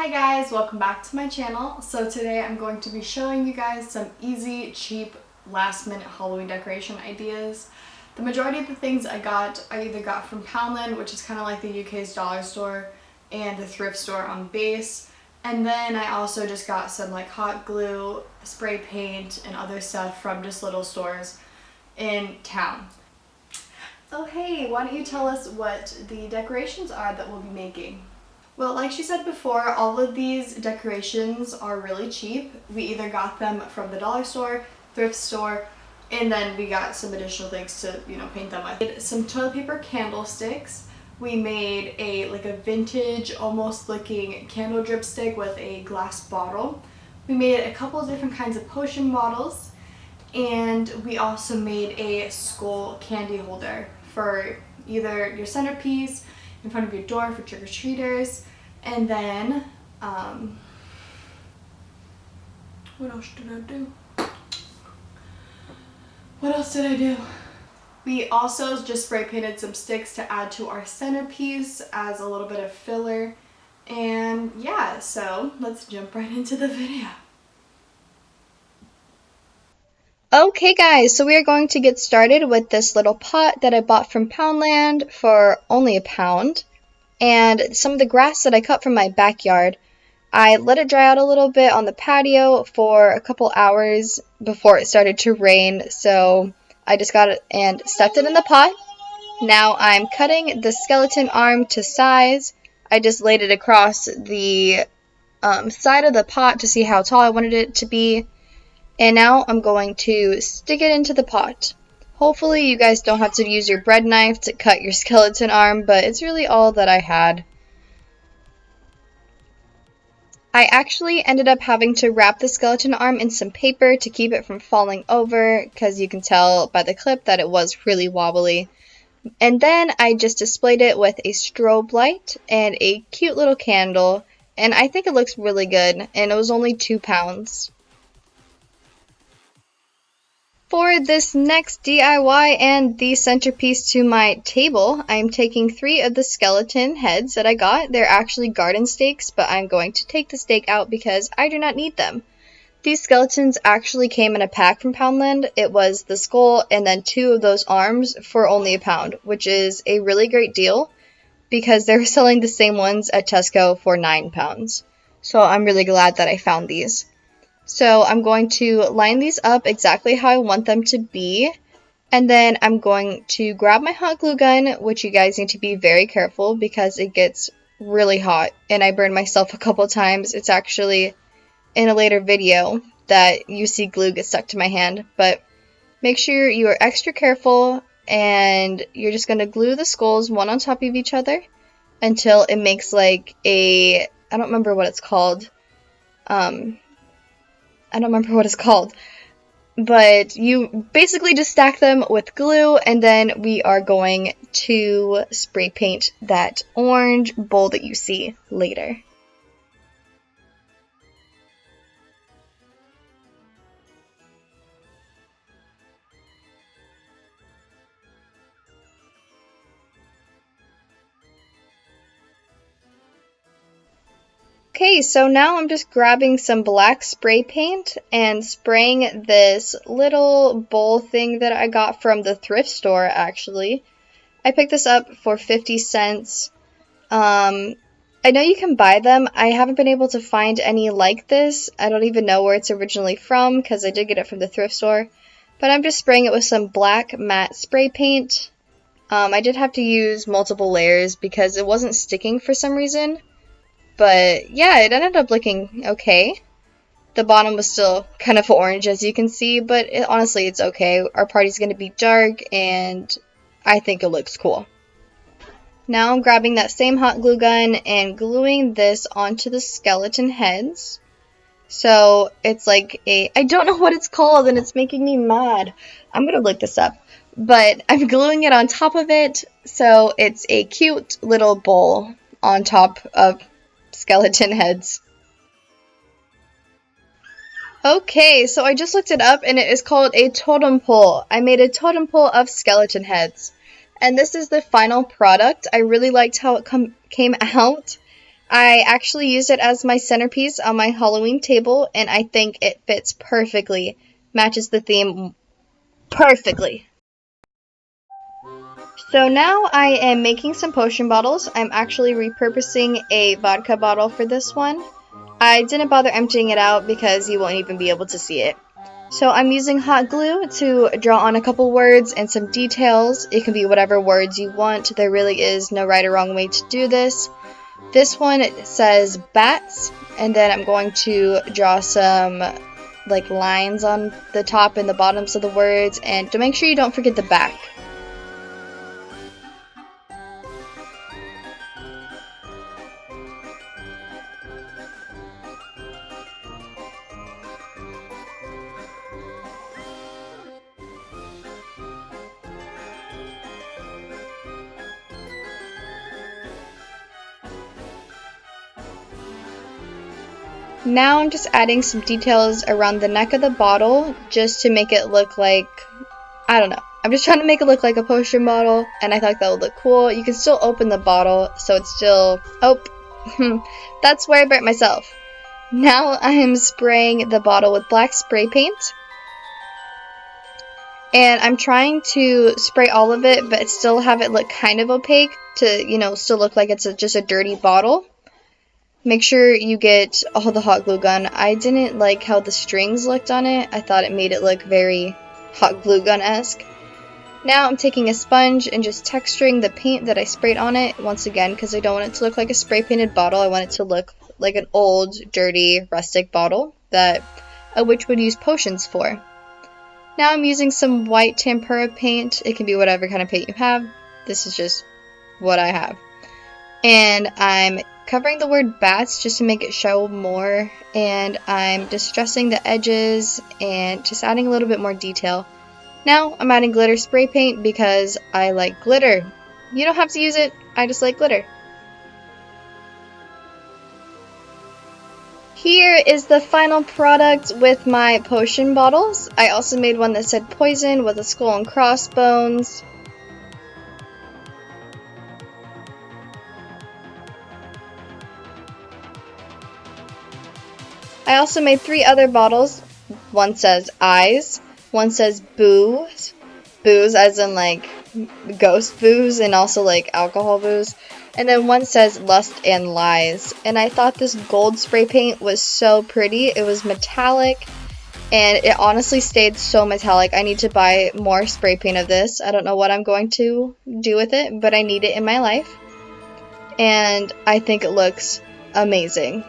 Hi guys, welcome back to my channel. So today I'm going to be showing you guys some easy, cheap, last minute Halloween decoration ideas. The majority of the things I either got from Poundland, which is kind of like the UK's dollar store, and the thrift store on base. And then I also just got some like hot glue, spray paint, and other stuff from just little stores in town. Oh hey, why don't you tell us what the decorations are that we'll be making? Well, like she said before, all of these decorations are really cheap. We either got them from the dollar store, thrift store, and then we got some additional things to, paint them with. We made some toilet paper candlesticks. We made a vintage, almost looking candle drip stick with a glass bottle. We made a couple of different kinds of potion bottles, and we also made a skull candy holder for either your centerpiece, in front of your door for trick-or-treaters. And then, what else did I do? What else did I do? We also just spray painted some sticks to add to our centerpiece as a little bit of filler. And yeah, so let's jump right into the video. Okay guys, so we are going to get started with this little pot that I bought from Poundland for only £1. And some of the grass that I cut from my backyard, I let it dry out a little bit on the patio for a couple hours before it started to rain. So I just got it and stuffed it in the pot. Now I'm cutting the skeleton arm to size. I just laid it across the side of the pot to see how tall I wanted it to be. And now I'm going to stick it into the pot. Hopefully you guys don't have to use your bread knife to cut your skeleton arm, but it's really all that I had. I actually ended up having to wrap the skeleton arm in some paper to keep it from falling over, because you can tell by the clip that it was really wobbly. And then I just displayed it with a strobe light and a cute little candle, and I think it looks really good, and it was only £2. For this next DIY and the centerpiece to my table, I'm taking 3 of the skeleton heads that I got. They're actually garden stakes, but I'm going to take the stake out because I do not need them. These skeletons actually came in a pack from Poundland. It was the skull and then 2 of those arms for only £1, which is a really great deal because they're selling the same ones at Tesco for £9. So I'm really glad that I found these. So I'm going to line these up exactly how I want them to be, and then I'm going to grab my hot glue gun, which you guys need to be very careful because it gets really hot, and I burned myself a couple times. It's actually in a later video that you see glue get stuck to my hand, but make sure you are extra careful, and you're just going to glue the skulls one on top of each other until it makes like I don't remember what it's called. But you basically just stack them with glue, and then we are going to spray paint that orange bowl that you see later. Okay, so now I'm just grabbing some black spray paint and spraying this little bowl thing that I got from the thrift store, actually. I picked this up for 50 cents. I know you can buy them. I haven't been able to find any like this. I don't even know where it's originally from because I did get it from the thrift store. But I'm just spraying it with some black matte spray paint. I did have to use multiple layers because it wasn't sticking for some reason. But yeah, it ended up looking okay. The bottom was still kind of orange, as you can see, but honestly, it's okay. Our party's going to be dark, and I think it looks cool. Now I'm grabbing that same hot glue gun and gluing this onto the skeleton heads. So it's like I don't know what it's called, and it's making me mad. I'm going to look this up. But I'm gluing it on top of it, so it's a cute little bowl on top of skeleton heads. Okay, so I just looked it up and it is called a totem pole. I made a totem pole of skeleton heads. And this is the final product. I really liked how it came out. I actually used it as my centerpiece on my Halloween table, and I think it fits perfectly. Matches the theme perfectly. So now I am making some potion bottles. I'm actually repurposing a vodka bottle for this one. I didn't bother emptying it out because you won't even be able to see it. So I'm using hot glue to draw on a couple words and some details. It can be whatever words you want. There really is no right or wrong way to do this. This one says bats, and then I'm going to draw some like lines on the top and the bottoms of the words, and to make sure you don't forget the back. Now I'm just adding some details around the neck of the bottle just to make it look like, I don't know. I'm just trying to make it look like a potion bottle, and I thought that would look cool. You can still open the bottle, so it's still, oh, that's where I burnt myself. Now I am spraying the bottle with black spray paint. And I'm trying to spray all of it, but still have it look kind of opaque to, still look like it's just a dirty bottle. Make sure you get all the hot glue gun. I didn't like how the strings looked on it. I thought it made it look very hot glue gun-esque. Now I'm taking a sponge and just texturing the paint that I sprayed on it once again because I don't want it to look like a spray painted bottle. I want it to look like an old, dirty, rustic bottle that a witch would use potions for. Now I'm using some white tempera paint. It can be whatever kind of paint you have. This is just what I have. And I'm covering the word bats just to make it show more, and I'm distressing the edges and just adding a little bit more detail. Now I'm adding glitter spray paint because I like glitter. You don't have to use it, I just like glitter. Here is the final product with my potion bottles. I also made one that said poison with a skull and crossbones. I also made 3 other bottles. One says eyes, one says booze as in like ghost booze and also like alcohol booze, and then one says lust and lies. And I thought this gold spray paint was so pretty. It was metallic and it honestly stayed so metallic. I need to buy more spray paint of this. I don't know what I'm going to do with it, but I need it in my life and I think it looks amazing.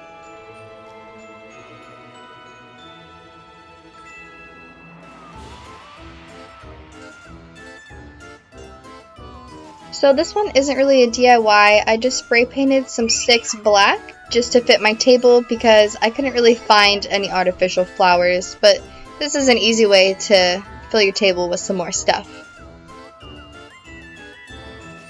So this one isn't really a DIY, I just spray painted some sticks black just to fit my table because I couldn't really find any artificial flowers, but this is an easy way to fill your table with some more stuff.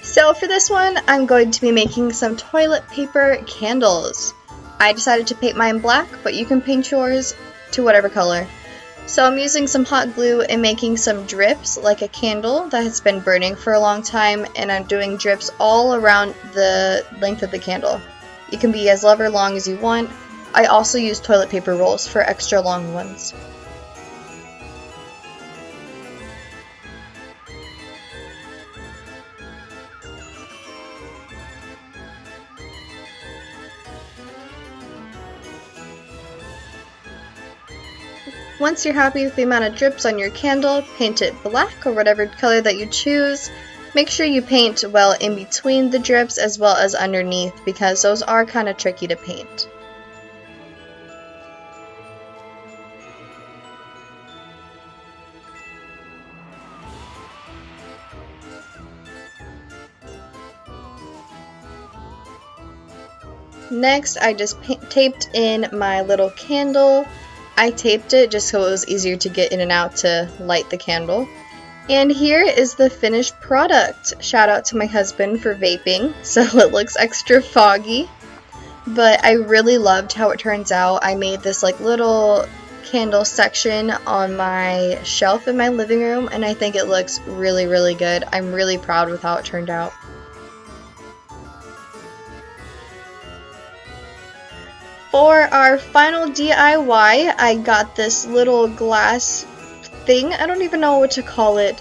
So for this one, I'm going to be making some toilet paper candles. I decided to paint mine black, but you can paint yours to whatever color. So I'm using some hot glue and making some drips like a candle that has been burning for a long time, and I'm doing drips all around the length of the candle. You can be as long as you want. I also use toilet paper rolls for extra long ones. Once you're happy with the amount of drips on your candle, paint it black or whatever color that you choose. Make sure you paint well in between the drips as well as underneath because those are kind of tricky to paint. Next, I just taped in my little candle. I taped it just so it was easier to get in and out to light the candle. And here is the finished product. Shout out to my husband for vaping, so it looks extra foggy. But I really loved how it turns out. I made this like little candle section on my shelf in my living room, and I think it looks really, really good. I'm really proud with how it turned out. For our final DIY, I got this little glass thing, I don't even know what to call it,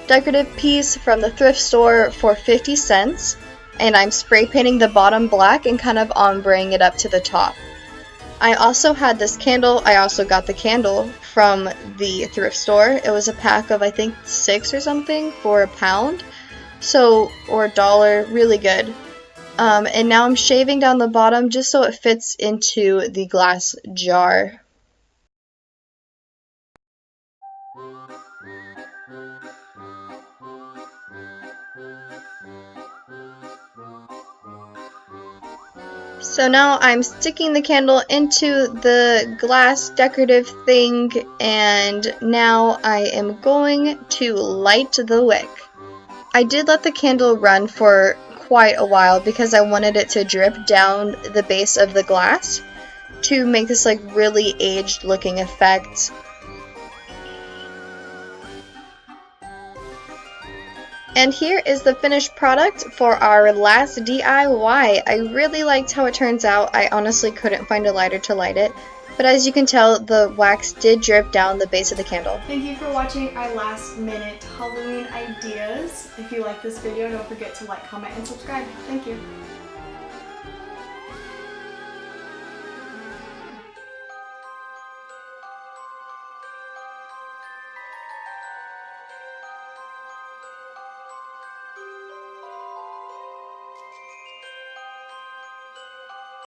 decorative piece from the thrift store for 50 cents, and I'm spray painting the bottom black and kind of ombreing it up to the top. I also had this candle. I also got the candle from the thrift store. It was a pack of I think 6 or something for £1, so, or $1, really good. And now I'm shaving down the bottom just so it fits into the glass jar. So now I'm sticking the candle into the glass decorative thing, and now I am going to light the wick. I did let the candle run for quite a while because I wanted it to drip down the base of the glass to make this like really aged looking effect. And here is the finished product for our last DIY. I really liked how it turns out. I honestly couldn't find a lighter to light it, but as you can tell, the wax did drip down the base of the candle. Thank you for watching our last minute Halloween ideas. If you like this video, don't forget to like, comment, and subscribe. Thank you.